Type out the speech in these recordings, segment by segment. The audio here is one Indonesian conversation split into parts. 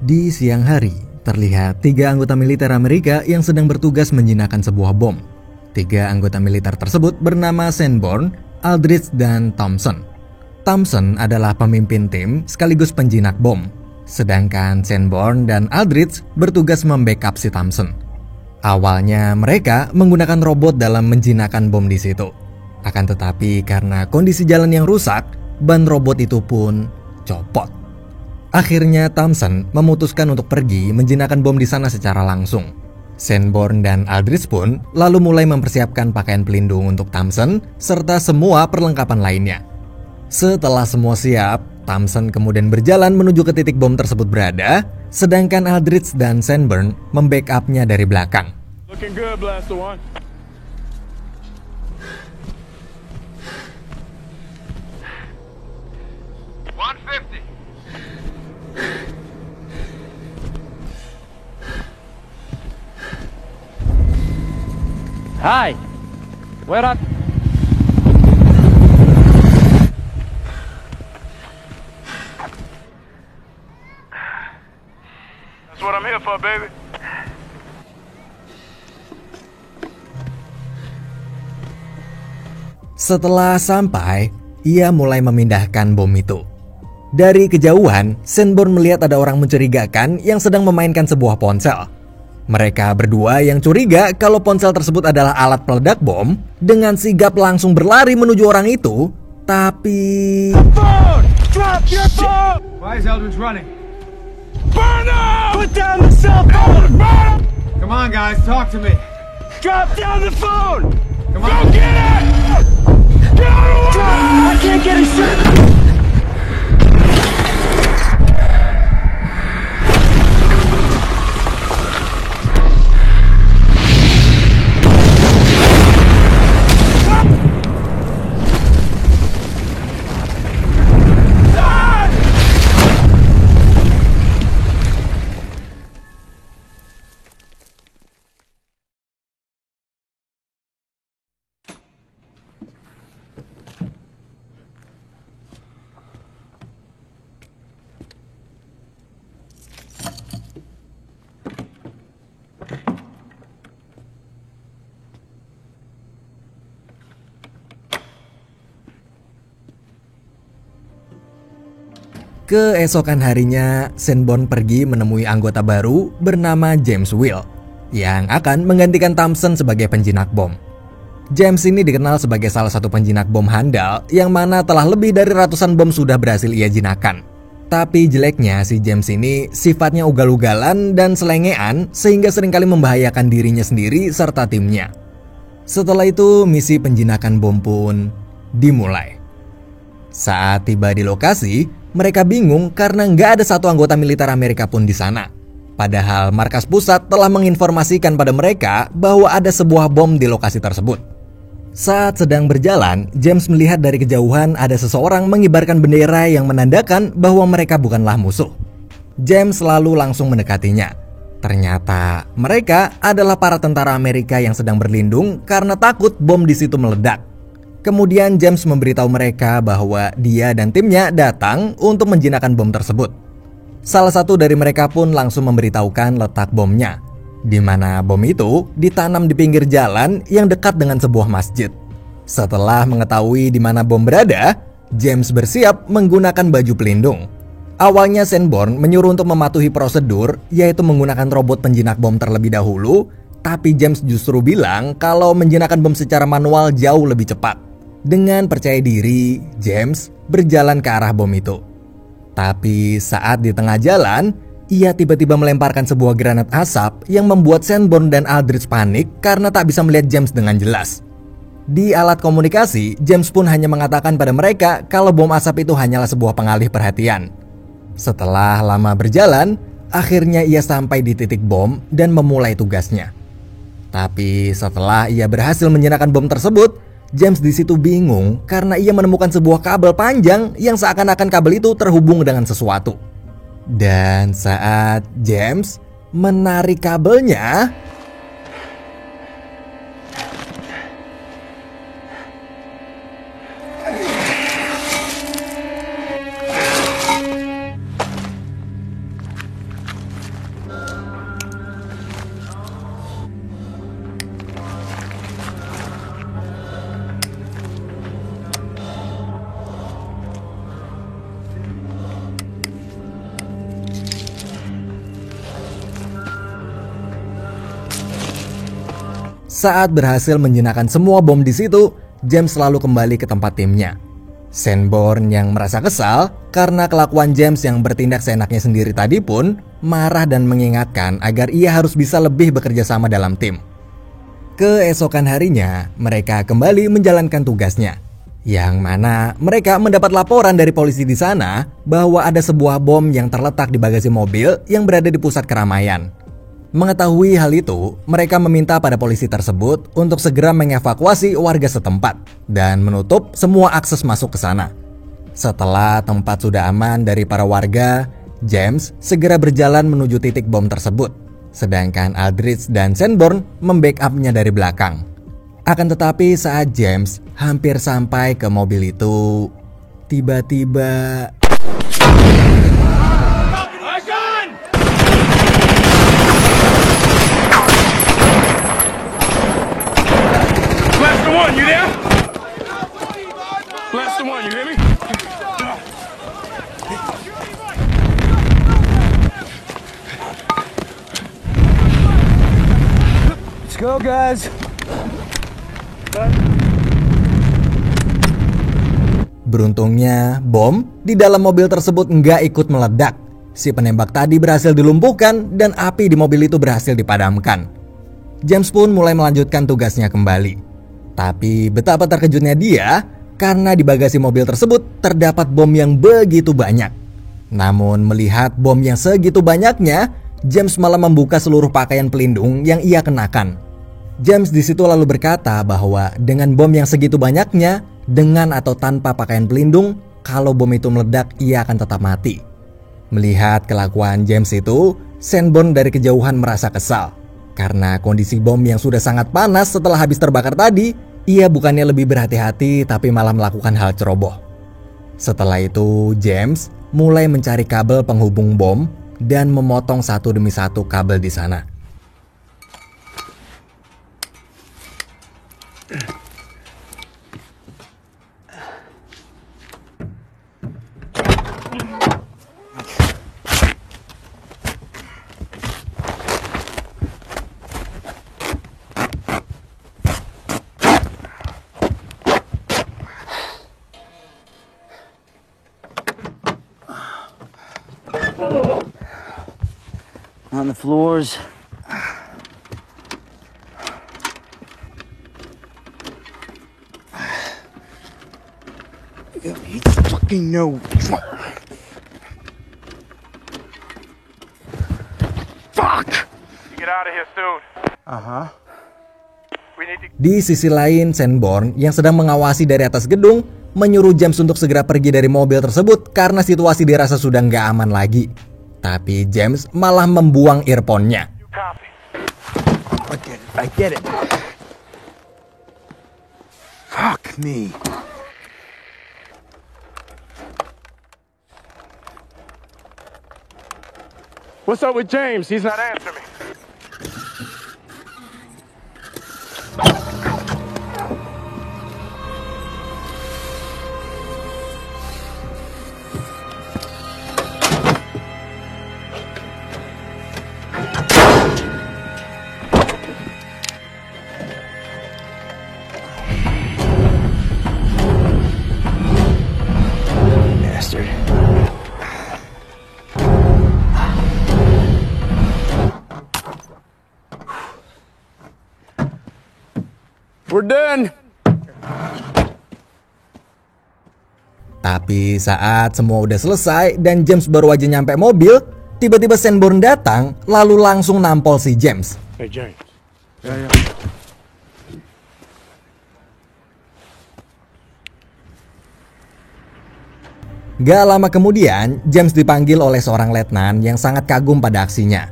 Di siang hari, terlihat 3 anggota militer Amerika yang sedang bertugas menjinakkan sebuah bom. 3 anggota militer tersebut bernama Sanborn, Aldrich, dan Thompson. Thompson adalah pemimpin tim sekaligus penjinak bom, sedangkan Sanborn dan Aldrich bertugas membackup si Thompson. Awalnya mereka menggunakan robot dalam menjinakkan bom di situ. Akan tetapi karena kondisi jalan yang rusak, ban robot itu pun copot. Akhirnya Thompson memutuskan untuk pergi menjinakkan bom di sana secara langsung. Sanborn dan Aldrich pun lalu mulai mempersiapkan pakaian pelindung untuk Thompson serta semua perlengkapan lainnya. Setelah semua siap, Thompson kemudian berjalan menuju ke titik bom tersebut berada, sedangkan Aldrich dan Sanborn membackupnya dari belakang. Looking good, Blaster One. Hi, where are... That's what I'm here for, baby. Setelah sampai, ia mulai memindahkan bom itu. Dari kejauhan, Sanborn melihat ada orang mencurigakan yang sedang memainkan sebuah ponsel. Mereka berdua yang curiga kalau ponsel tersebut adalah alat peledak bom, dengan sigap langsung berlari menuju orang itu, tapi... Drop your phone! Why is Eldridge running? Burn up! Put down the cell phone! Burn! Come on, guys, talk to me. Drop down the phone! Come Go on. get it! Get out of the way! I can't get a shot! Keesokan harinya, Sanborn pergi menemui anggota baru bernama James Will yang akan menggantikan Thompson sebagai penjinak bom. James ini dikenal sebagai salah satu penjinak bom handal yang mana telah lebih dari ratusan bom sudah berhasil ia jinakkan. Tapi jeleknya si James ini sifatnya ugal-ugalan dan selengean sehingga seringkali membahayakan dirinya sendiri serta timnya. Setelah itu misi penjinakan bom pun dimulai. Saat tiba di lokasi, mereka bingung karena nggak ada satu anggota militer Amerika pun di sana. Padahal markas pusat telah menginformasikan pada mereka bahwa ada sebuah bom di lokasi tersebut. Saat sedang berjalan, James melihat dari kejauhan ada seseorang mengibarkan bendera yang menandakan bahwa mereka bukanlah musuh. James lalu langsung mendekatinya. Ternyata mereka adalah para tentara Amerika yang sedang berlindung karena takut bom di situ meledak. Kemudian James memberitahu mereka bahwa dia dan timnya datang untuk menjinakkan bom tersebut. Salah satu dari mereka pun langsung memberitahukan letak bomnya, di mana bom itu ditanam di pinggir jalan yang dekat dengan sebuah masjid. Setelah mengetahui di mana bom berada, James bersiap menggunakan baju pelindung. Awalnya Sanborn menyuruh untuk mematuhi prosedur, yaitu menggunakan robot penjinak bom terlebih dahulu, tapi James justru bilang kalau menjinakkan bom secara manual jauh lebih cepat. Dengan percaya diri, James berjalan ke arah bom itu. Tapi saat di tengah jalan, ia tiba-tiba melemparkan sebuah granat asap yang membuat Sanborn dan Aldrich panik karena tak bisa melihat James dengan jelas. Di alat komunikasi, James pun hanya mengatakan pada mereka kalau bom asap itu hanyalah sebuah pengalih perhatian. Setelah lama berjalan, akhirnya ia sampai di titik bom dan memulai tugasnya. Tapi setelah ia berhasil menjinakkan bom tersebut, James di situ bingung karena ia menemukan sebuah kabel panjang yang seakan-akan kabel itu terhubung dengan sesuatu. Dan saat James menarik kabelnya, saat berhasil menjinakkan semua bom di situ, James selalu kembali ke tempat timnya. Sanborn yang merasa kesal karena kelakuan James yang bertindak seenaknya sendiri tadi pun marah dan mengingatkan agar ia harus bisa lebih bekerja sama dalam tim. Keesokan harinya, mereka kembali menjalankan tugasnya, yang mana mereka mendapat laporan dari polisi di sana bahwa ada sebuah bom yang terletak di bagasi mobil yang berada di pusat keramaian. Mengetahui hal itu, mereka meminta pada polisi tersebut untuk segera mengevakuasi warga setempat dan menutup semua akses masuk ke sana. Setelah tempat sudah aman dari para warga, James segera berjalan menuju titik bom tersebut, sedangkan Aldrich dan Sanborn membackup-nya dari belakang. Akan tetapi saat James hampir sampai ke mobil itu, tiba-tiba You there? Blast the one, you hear me? Let's go, guys. beruntungnya bom di dalam mobil tersebut nggak ikut meledak. Si penembak tadi berhasil dilumpuhkan dan api di mobil itu berhasil dipadamkan. James pun mulai melanjutkan tugasnya kembali. Tapi betapa terkejutnya dia karena di bagasi mobil tersebut terdapat bom yang begitu banyak. Namun melihat bom yang segitu banyaknya, James malah membuka seluruh pakaian pelindung yang ia kenakan. James di situ lalu berkata bahwa dengan bom yang segitu banyaknya, dengan atau tanpa pakaian pelindung, kalau bom itu meledak ia akan tetap mati. Melihat kelakuan James itu, Sanborn dari kejauhan merasa kesal. Karena kondisi bom yang sudah sangat panas setelah habis terbakar tadi, ia bukannya lebih berhati-hati tapi malah melakukan hal ceroboh. Setelah itu, James mulai mencari kabel penghubung bom dan memotong satu demi satu kabel di sana. On the floors. He fucking know. Fuck! You get out of here soon. Di sisi lain, Sanborn yang sedang mengawasi dari atas gedung menyuruh James untuk segera pergi dari mobil tersebut karena situasi dirasa sudah nggak aman lagi. Tapi James malah membuang earphone-nya. I get it. Fuck me. What's up with James? He's not answering me. Bastard. We're done. Tapi saat semua udah selesai dan James baru aja nyampe mobil, tiba-tiba Sanborn datang lalu langsung nampol si James. Hey, James. Gak lama kemudian, James dipanggil oleh seorang letnan yang sangat kagum pada aksinya.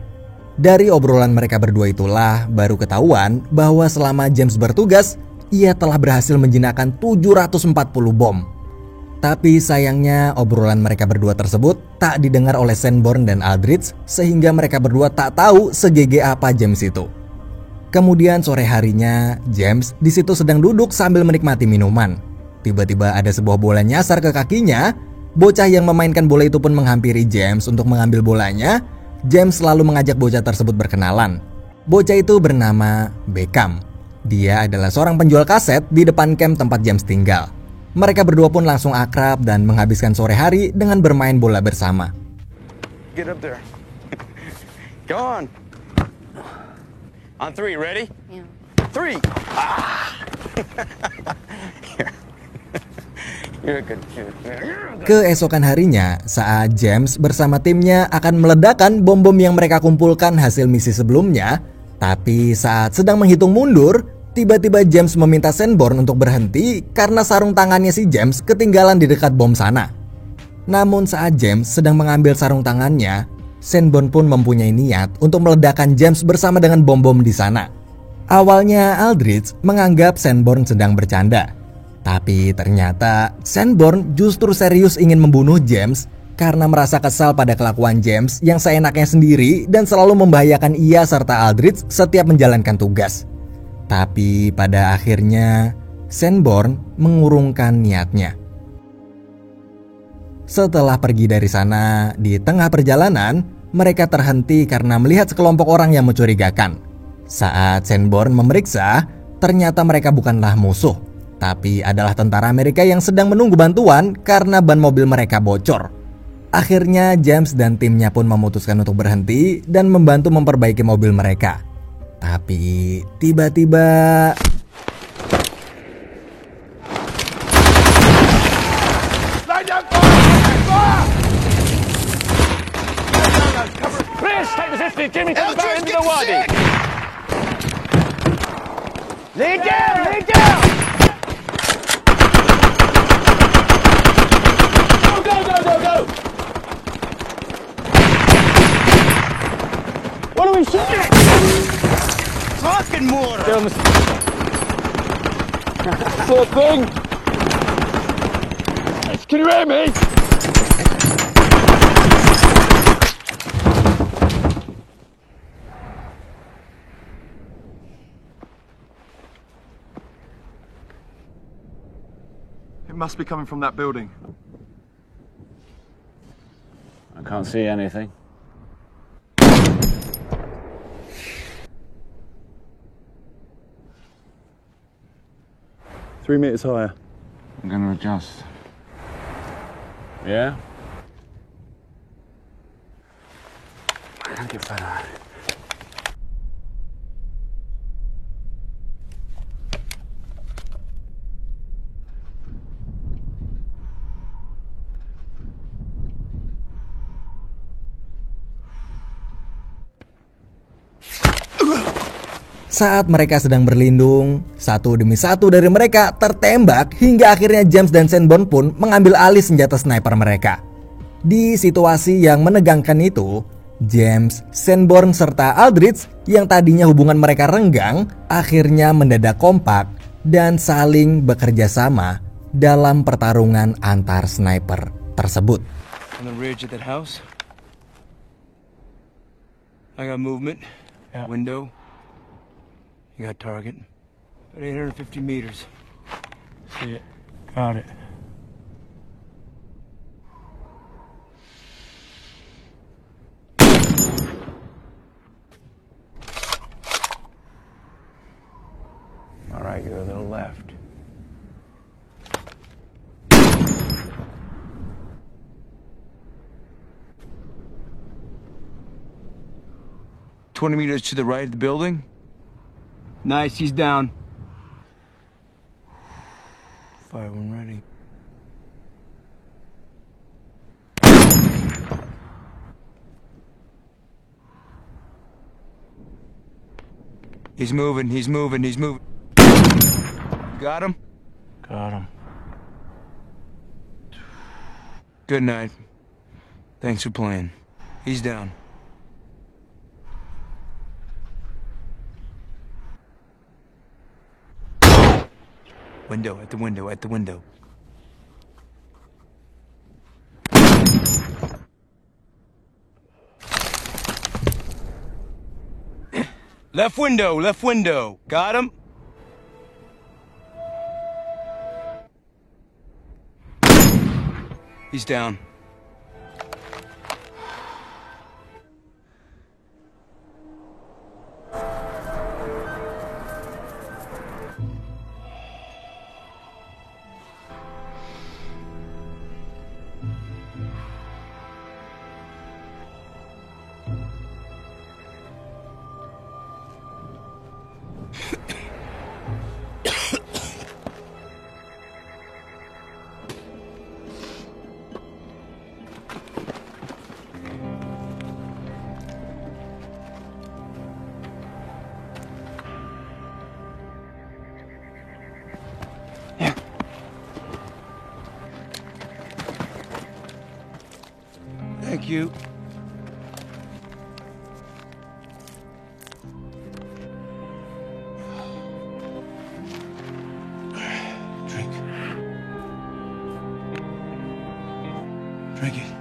Dari obrolan mereka berdua itulah baru ketahuan bahwa selama James bertugas, ia telah berhasil menjinakkan 740 bom. Tapi sayangnya obrolan mereka berdua tersebut tak didengar oleh Sanborn dan Aldridge, sehingga mereka berdua tak tahu segege apa James itu. Kemudian sore harinya, James di situ sedang duduk sambil menikmati minuman. Tiba-tiba ada sebuah bola nyasar ke kakinya. Bocah yang memainkan bola itu pun menghampiri James untuk mengambil bolanya. James lalu mengajak bocah tersebut berkenalan. Bocah itu bernama Beckham. Dia adalah seorang penjual kaset di depan camp tempat James tinggal. Mereka berdua pun langsung akrab dan menghabiskan sore hari dengan bermain bola bersama. Get up there. Go on. On 3, ready? Yeah. 3. You're a good kid. Keesokan harinya, saat James bersama timnya akan meledakkan bom-bom yang mereka kumpulkan hasil misi sebelumnya, tapi saat sedang menghitung mundur, tiba-tiba James meminta Sanborn untuk berhenti karena sarung tangannya si James ketinggalan di dekat bom sana. Namun saat James sedang mengambil sarung tangannya, Sanborn pun mempunyai niat untuk meledakkan James bersama dengan bom-bom di sana. Awalnya Aldridge menganggap Sanborn sedang bercanda, tapi ternyata Sanborn justru serius ingin membunuh James karena merasa kesal pada kelakuan James yang seenaknya sendiri dan selalu membahayakan ia serta Aldridge setiap menjalankan tugas. Tapi pada akhirnya Sanborn mengurungkan niatnya. Setelah pergi dari sana, di tengah perjalanan mereka terhenti karena melihat sekelompok orang yang mencurigakan. Saat Sanborn memeriksa, ternyata mereka bukanlah musuh, tapi adalah tentara Amerika yang sedang menunggu bantuan karena ban mobil mereka bocor. Akhirnya James dan timnya pun memutuskan untuk berhenti dan membantu memperbaiki mobil mereka. Tapi tiba-tiba Chris, take the 50, Jimmy, come back into the wadi. Lay down! Lay down! Go, go, go, go, go! What are we shooting? Fucking mortar! Poor thing. Can you hear me? It must be coming from that building. I can't see anything. Three meters higher. I'm going to adjust. Yeah? I can't get better. saat mereka sedang berlindung, satu demi satu dari mereka tertembak hingga akhirnya James dan Sanborn pun mengambil alih senjata sniper mereka. Di situasi yang menegangkan itu, James, Sanborn serta Aldridge yang tadinya hubungan mereka renggang akhirnya mendadak kompak dan saling bekerja sama dalam pertarungan antar sniper tersebut. On the ridge of that house. I got movement. Window. You got target. About 850 meters. See it. Got it. All right, you're a little left. $20 meters to the right of the building. Nice, he's down. Fire when ready. He's moving, he's moving, he's moving. Got him? Got him. Good night. Thanks for playing. He's down. Window, at the window, at the window. Left window, left window. Got him? He's down. Thank you. Drink. Drink it.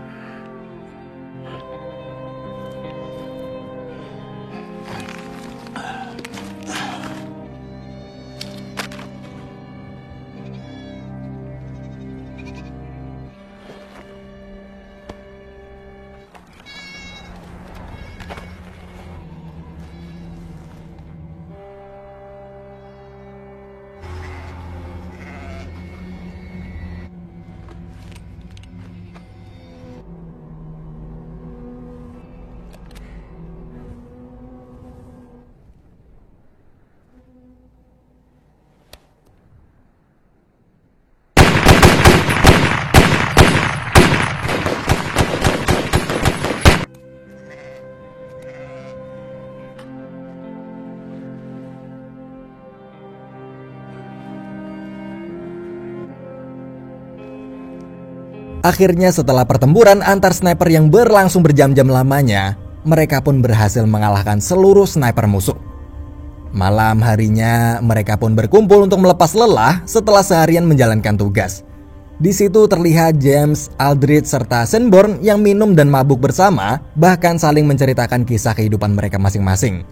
Akhirnya setelah pertempuran antar sniper yang berlangsung berjam-jam lamanya, mereka pun berhasil mengalahkan seluruh sniper musuh. Malam harinya mereka pun berkumpul untuk melepas lelah setelah seharian menjalankan tugas. Di situ terlihat James, Aldrich, serta Sanborn yang minum dan mabuk bersama, bahkan saling menceritakan kisah kehidupan mereka masing-masing.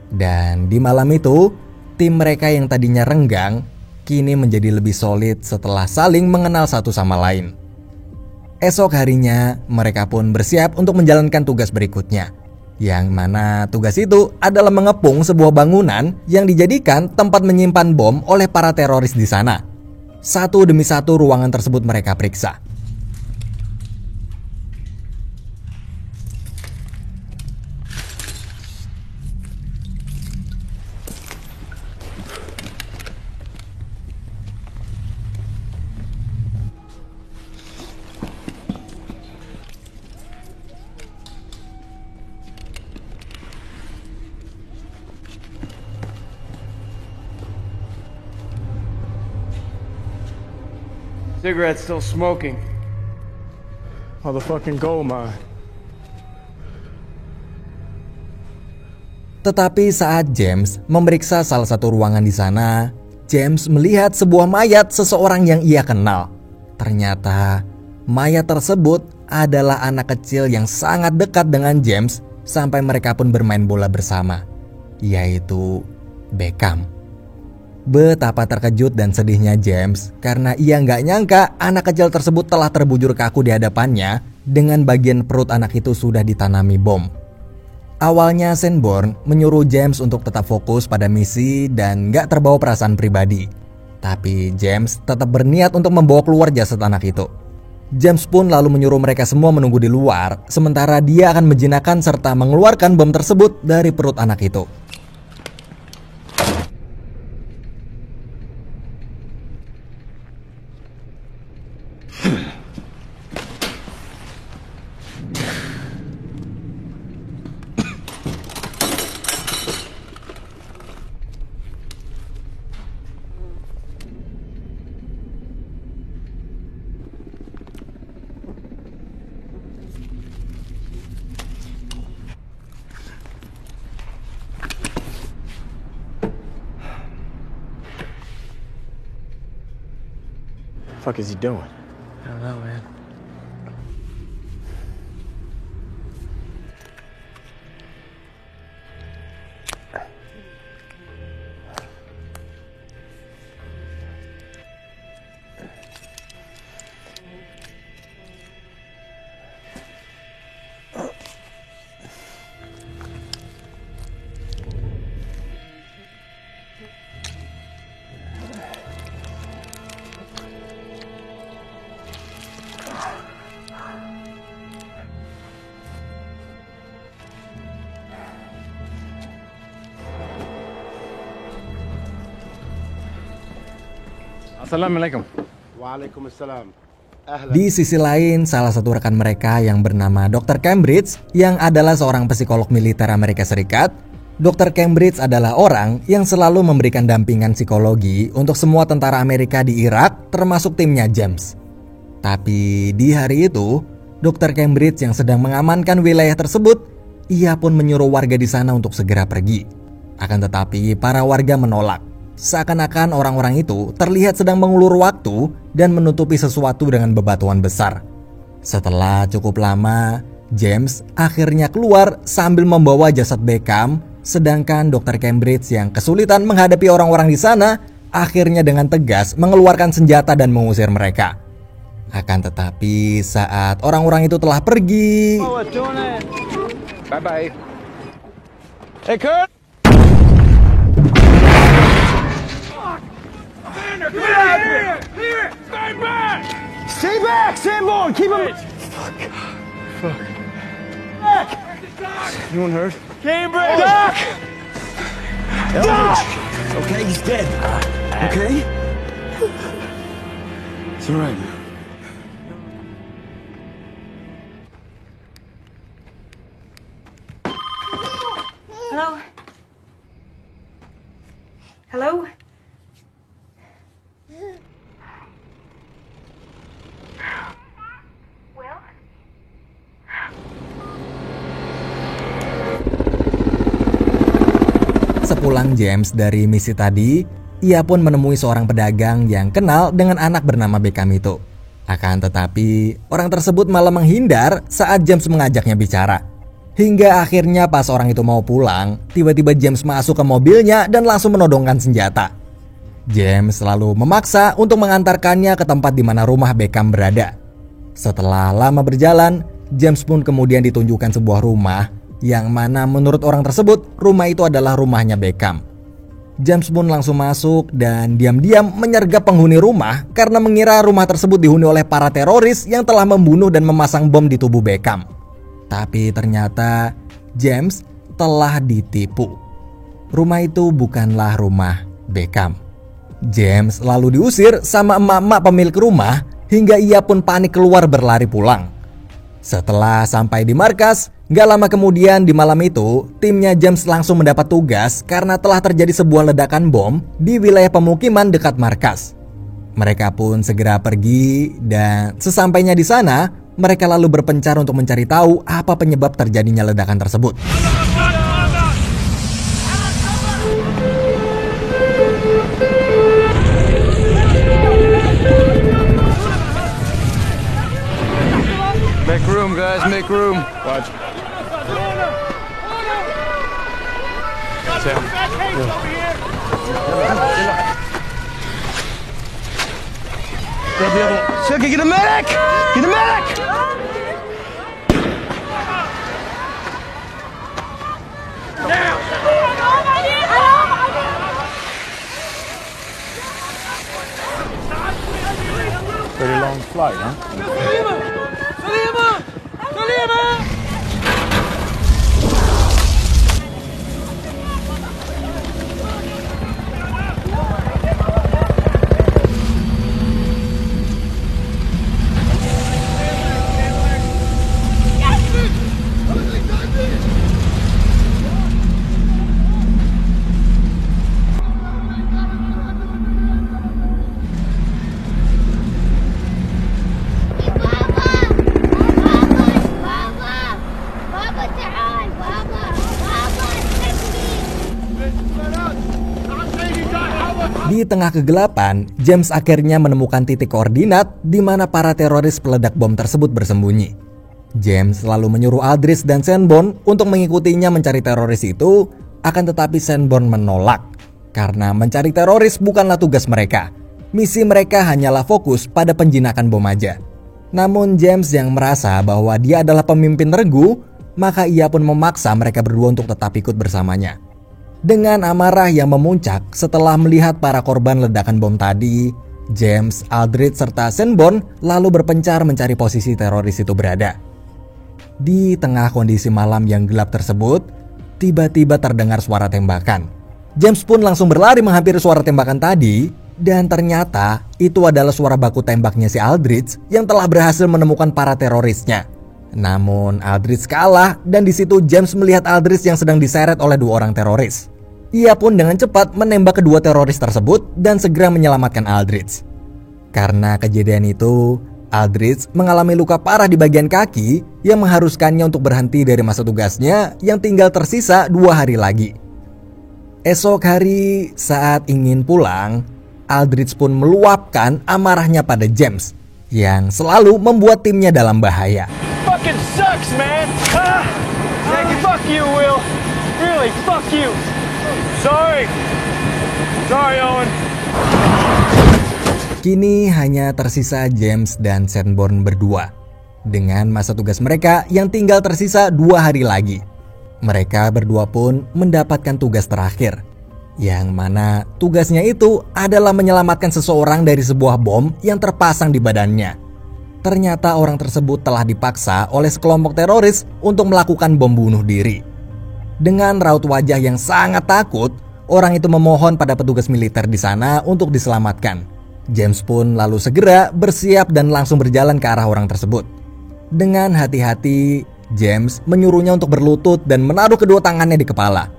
Dan di malam itu, tim mereka yang tadinya renggang, kini menjadi lebih solid setelah saling mengenal satu sama lain. Esok harinya, mereka pun bersiap untuk menjalankan tugas berikutnya. Yang mana tugas itu adalah mengepung sebuah bangunan yang dijadikan tempat menyimpan bom oleh para teroris di sana. Satu demi satu ruangan tersebut mereka periksa. Cigarette still smoking. Motherfucking gold mine. Tetapi saat James memeriksa salah satu ruangan di sana, James melihat sebuah mayat seseorang yang ia kenal. Ternyata mayat tersebut adalah anak kecil yang sangat dekat dengan James sampai mereka pun bermain bola bersama, yaitu Beckham. Betapa terkejut dan sedihnya James karena ia nggak nyangka anak kecil tersebut telah terbujur kaku di hadapannya dengan bagian perut anak itu sudah ditanami bom. Awalnya Sanborn menyuruh James untuk tetap fokus pada misi dan nggak terbawa perasaan pribadi. Tapi James tetap berniat untuk membawa keluar jasad anak itu. James pun lalu menyuruh mereka semua menunggu di luar, sementara dia akan menjinakkan serta mengeluarkan bom tersebut dari perut anak itu. fuck is he doing? I don't know, man. Assalamualaikum. Waalaikumsalam. Di sisi lain, salah satu rekan mereka yang bernama Dr. Cambridge yang adalah seorang psikolog militer Amerika Serikat. Dr. Cambridge adalah orang yang selalu memberikan dampingan psikologi untuk semua tentara Amerika di Irak, termasuk timnya James. Tapi di hari itu, Dr. Cambridge yang sedang mengamankan wilayah tersebut, ia pun menyuruh warga di sana untuk segera pergi. Akan tetapi para warga menolak. Seakan-akan orang-orang itu terlihat sedang mengulur waktu dan menutupi sesuatu dengan bebatuan besar. Setelah cukup lama, James akhirnya keluar sambil membawa jasad Beckham, sedangkan Dr. Cambridge yang kesulitan menghadapi orang-orang di sana akhirnya dengan tegas mengeluarkan senjata dan mengusir mereka. Akan tetapi saat orang-orang itu telah pergi, Bye-bye. Hey, Kurt! Get out of here! Stay back! Stay back, Sanborn! Keep him... Fuck. back! Anyone hurt? Cambridge! Doc! Doc! Okay, he's dead. Okay? It's all right. Hello? Hello? Will? sepulang James dari misi tadi, ia pun menemui seorang pedagang yang kenal dengan anak bernama Beckham itu. Akan tetapi, orang tersebut malah menghindar saat James mengajaknya bicara. Hingga akhirnya pas orang itu mau pulang, tiba-tiba James masuk ke mobilnya dan langsung menodongkan senjata. James selalu memaksa untuk mengantarkannya ke tempat di mana rumah Beckham berada. Setelah lama berjalan, James pun kemudian ditunjukkan sebuah rumah yang mana menurut orang tersebut rumah itu adalah rumahnya Beckham. James pun langsung masuk dan diam-diam menyergap penghuni rumah karena mengira rumah tersebut dihuni oleh para teroris yang telah membunuh dan memasang bom di tubuh Beckham. Tapi ternyata James telah ditipu. Rumah itu bukanlah rumah Beckham. James lalu diusir sama emak-emak pemilik rumah hingga ia pun panik keluar berlari pulang. Setelah sampai di markas, gak lama kemudian di malam itu, timnya James langsung mendapat tugas karena telah terjadi sebuah ledakan bom di wilayah pemukiman dekat markas. Mereka pun segera pergi dan sesampainya di sana, mereka lalu berpencar untuk mencari tahu apa penyebab terjadinya ledakan tersebut. Make room, guys, make room. Watch. Sam. Grab the other one. Suki, get a medic! Get a medic! Pretty long flight, huh? Di tengah kegelapan, James akhirnya menemukan titik koordinat di mana para teroris peledak bom tersebut bersembunyi. James lalu menyuruh Aldrich dan Sanborn untuk mengikutinya mencari teroris itu, akan tetapi Sanborn menolak karena mencari teroris bukanlah tugas mereka. Misi mereka hanyalah fokus pada penjinakan bom aja. Namun James yang merasa bahwa dia adalah pemimpin regu, maka ia pun memaksa mereka berdua untuk tetap ikut bersamanya. Dengan amarah yang memuncak setelah melihat para korban ledakan bom tadi, James, Aldrich, serta Sanborn lalu berpencar mencari posisi teroris itu berada. Di tengah kondisi malam yang gelap tersebut, tiba-tiba terdengar suara tembakan. James pun langsung berlari menghampiri suara tembakan tadi, dan ternyata itu adalah suara baku tembaknya si Aldrich yang telah berhasil menemukan para terorisnya. Namun Aldrich kalah, dan di situ James melihat Aldrich yang sedang diseret oleh 2 orang teroris. Ia pun dengan cepat menembak kedua teroris tersebut dan segera menyelamatkan Aldrich. Karena kejadian itu, Aldrich mengalami luka parah di bagian kaki yang mengharuskannya untuk berhenti dari masa tugasnya yang tinggal tersisa 2 hari lagi. Esok hari saat ingin pulang, Aldrich pun meluapkan amarahnya pada James yang selalu membuat timnya dalam bahaya. Fucking sucks, man. Fuck you, Will. Really, fuck you. Sorry, Owen. Kini hanya tersisa James dan Sanborn berdua dengan masa tugas mereka yang tinggal tersisa 2 hari lagi. Mereka berdua pun mendapatkan tugas terakhir, yang mana tugasnya itu adalah menyelamatkan seseorang dari sebuah bom yang terpasang di badannya. Ternyata orang tersebut telah dipaksa oleh sekelompok teroris untuk melakukan bom bunuh diri. Dengan raut wajah yang sangat takut, orang itu memohon pada petugas militer di sana untuk diselamatkan. James pun lalu segera bersiap dan langsung berjalan ke arah orang tersebut. Dengan hati-hati, James menyuruhnya untuk berlutut dan menaruh kedua tangannya di kepala.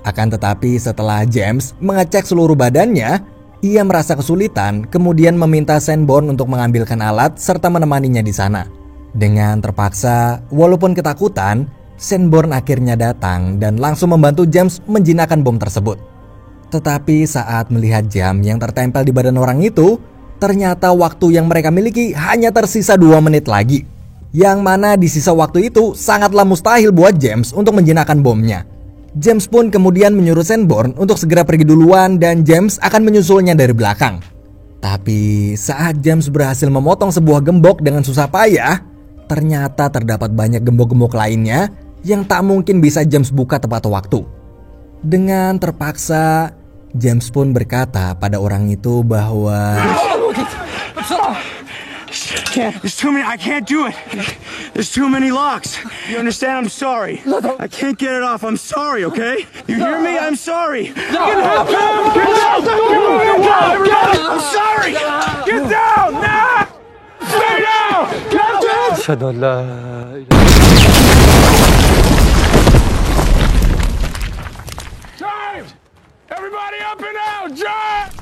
Akan tetapi setelah James mengecek seluruh badannya, ia merasa kesulitan, kemudian meminta Sanborn untuk mengambilkan alat serta menemaninya di sana. Dengan terpaksa, walaupun ketakutan, Sanborn akhirnya datang dan langsung membantu James menjinakkan bom tersebut. Tetapi saat melihat jam yang tertempel di badan orang itu, ternyata waktu yang mereka miliki hanya tersisa 2 menit lagi. Yang mana di sisa waktu itu sangatlah mustahil buat James untuk menjinakkan bomnya. James pun kemudian menyuruh Sanborn untuk segera pergi duluan dan James akan menyusulnya dari belakang. Tapi saat James berhasil memotong sebuah gembok dengan susah payah, ternyata terdapat banyak gembok-gembok lainnya yang tak mungkin bisa James buka tepat waktu. Dengan terpaksa, James pun berkata pada orang itu bahwa There's too many. I can't do it. There's too many locks. You understand? I'm sorry. I can't get it off. I'm sorry, okay? You hear me? I'm sorry. Get down! I'm sorry! Get down! Now! Stay down! Get down! Drive! Everybody up and out! Drive!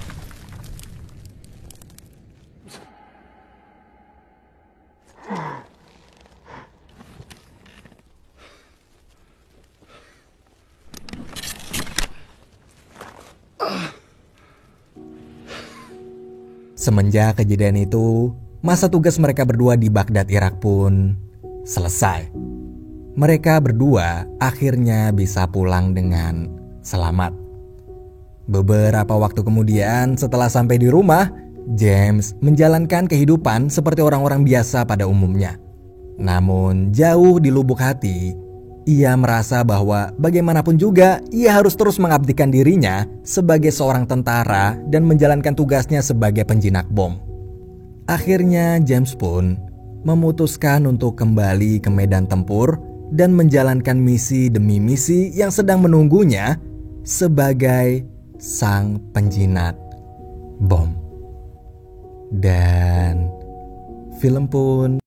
semenjak kejadian itu, masa tugas mereka berdua di Baghdad, Irak pun selesai. Mereka berdua akhirnya bisa pulang dengan selamat. Beberapa waktu kemudian setelah sampai di rumah, James menjalankan kehidupan seperti orang-orang biasa pada umumnya. Namun jauh di lubuk hati, ia merasa bahwa bagaimanapun juga ia harus terus mengabdikan dirinya sebagai seorang tentara dan menjalankan tugasnya sebagai penjinak bom. Akhirnya James pun memutuskan untuk kembali ke medan tempur dan menjalankan misi demi misi yang sedang menunggunya sebagai sang penjinak bom. Dan film pun